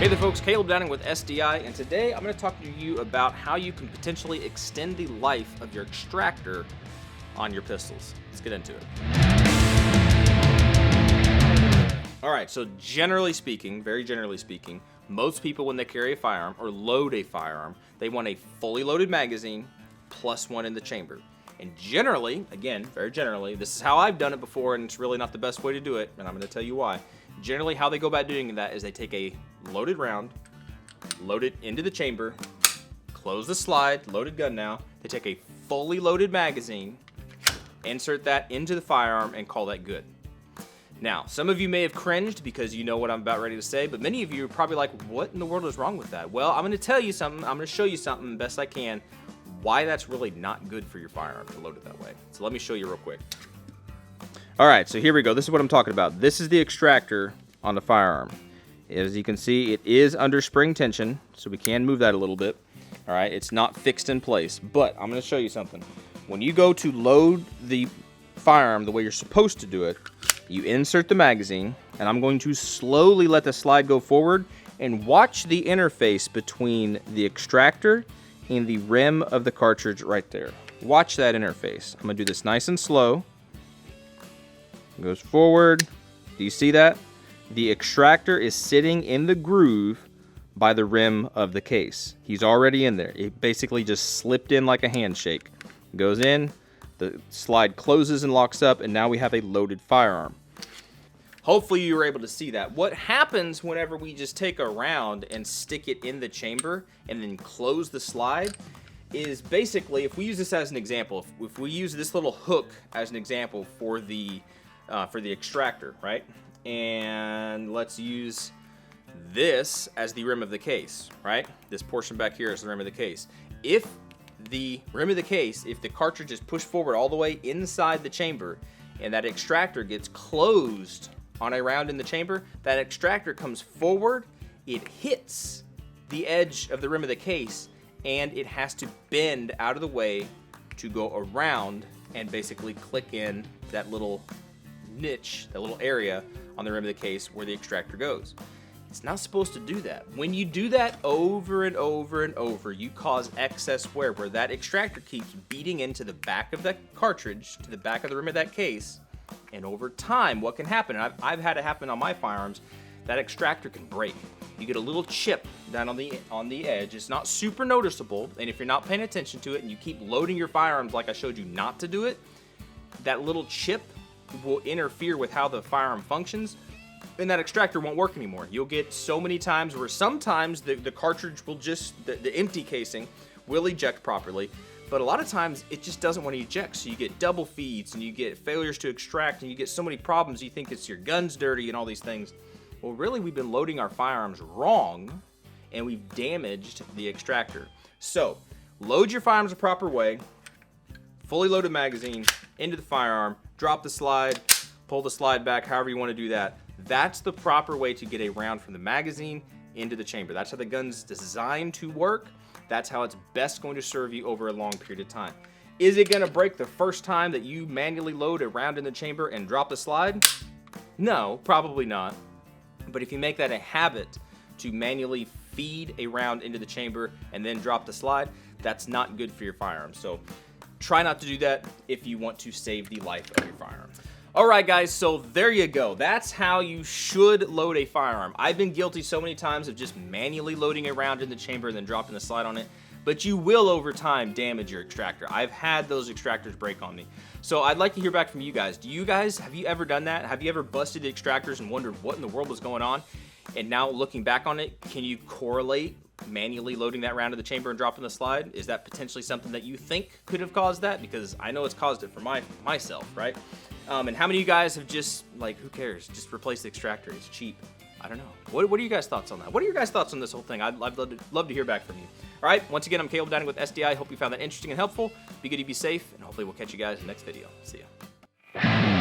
Hey there folks, Caleb Downing with SDI, and today I'm going to talk to you about how you can potentially extend the life of your extractor on your pistols. Let's get into it. Alright, so generally speaking, very generally speaking, most people when they carry a firearm or load a firearm, they want a fully loaded magazine plus one in the chamber. And generally, again, very generally, this is how I've done it before, and it's really not the best way to do it, and I'm going to tell you why. Generally, how they go about doing that is they take a loaded round, load it into the chamber, close the slide, loaded gun now. They take a fully loaded magazine, insert that into the firearm, and call that good. Now, some of you may have cringed because you know what I'm about ready to say, but many of you are probably like, what in the world is wrong with that? Well, I'm going to tell you something. I'm going to show you something best I can why that's really not good for your firearm to load it that way. So let me show you real quick. All right, so here we go. This is what I'm talking about. This is the extractor on the firearm. As you can see, it is under spring tension, so we can move that a little bit. All right, it's not fixed in place, but I'm going to show you something. When you go to load the firearm the way you're supposed to do it, you insert the magazine, and I'm going to slowly let the slide go forward and watch the interface between the extractor and the rim of the cartridge right there. Watch that interface. I'm going to do this nice and slow. It goes forward. Do you see that? The extractor is sitting in the groove by the rim of the case. He's already in there. It basically just slipped in like a handshake. Goes in, the slide closes and locks up, and now we have a loaded firearm. Hopefully you were able to see that. What happens whenever we just take a round and stick it in the chamber and then close the slide is basically, if we use this as an example, if we use this little hook as an example for the extractor, right? And let's use this as the rim of the case, right? This portion back here is the rim of the case. If the rim of the case, if the cartridge is pushed forward all the way inside the chamber and that extractor gets closed on a round in the chamber, that extractor comes forward, it hits the edge of the rim of the case, and it has to bend out of the way to go around and basically click in that little niche, that little area on the rim of the case where the extractor goes. It's not supposed to do that. When you do that over and over and over, you cause excess wear where that extractor keeps beating into the back of that cartridge, to the back of the rim of that case, and over time, what can happen, and I've had it happen on my firearms, that extractor can break. You get a little chip down on the edge. It's not super noticeable, and if you're not paying attention to it and you keep loading your firearms like I showed you not to do it, that little chip will interfere with how the firearm functions, and that extractor won't work anymore. You'll get so many times where sometimes the cartridge will just, the empty casing will eject properly, but a lot of times it just doesn't want to eject, so you get double feeds and you get failures to extract and you get so many problems. You think it's your gun's dirty and all these things. Well, really, we've been loading our firearms wrong and we've damaged the extractor. So load your firearms the proper way, fully loaded magazine into the firearm, drop the slide, pull the slide back, however you want to do that. That's the proper way to get a round from the magazine into the chamber. That's how the gun's designed to work. That's how it's best going to serve you over a long period of time. Is it going to break the first time that you manually load a round in the chamber and drop the slide? No, probably not. But if you make that a habit to manually feed a round into the chamber and then drop the slide, that's not good for your firearm. So try not to do that if you want to save the life of your firearm. All right, guys, so there you go. That's how you should load a firearm. I've been guilty so many times of just manually loading a round in the chamber and then dropping the slide on it, but you will over time damage your extractor. I've had those extractors break on me. So I'd like to hear back from you guys. Have you ever done that? Have you ever busted the extractors and wondered what in the world was going on? And now looking back on it, can you correlate manually loading that round in the chamber and dropping the slide? Is that potentially something that you think could have caused that? Because I know it's caused it for myself, right? And how many of you guys have just, like, who cares? Just replace the extractor. It's cheap. I don't know. What are you guys' thoughts on that? What are your guys' thoughts on this whole thing? I'd love to hear back from you. All right, once again, I'm Caleb Downing with SDI. Hope you found that interesting and helpful. Be good, be safe, and hopefully we'll catch you guys in the next video. See ya.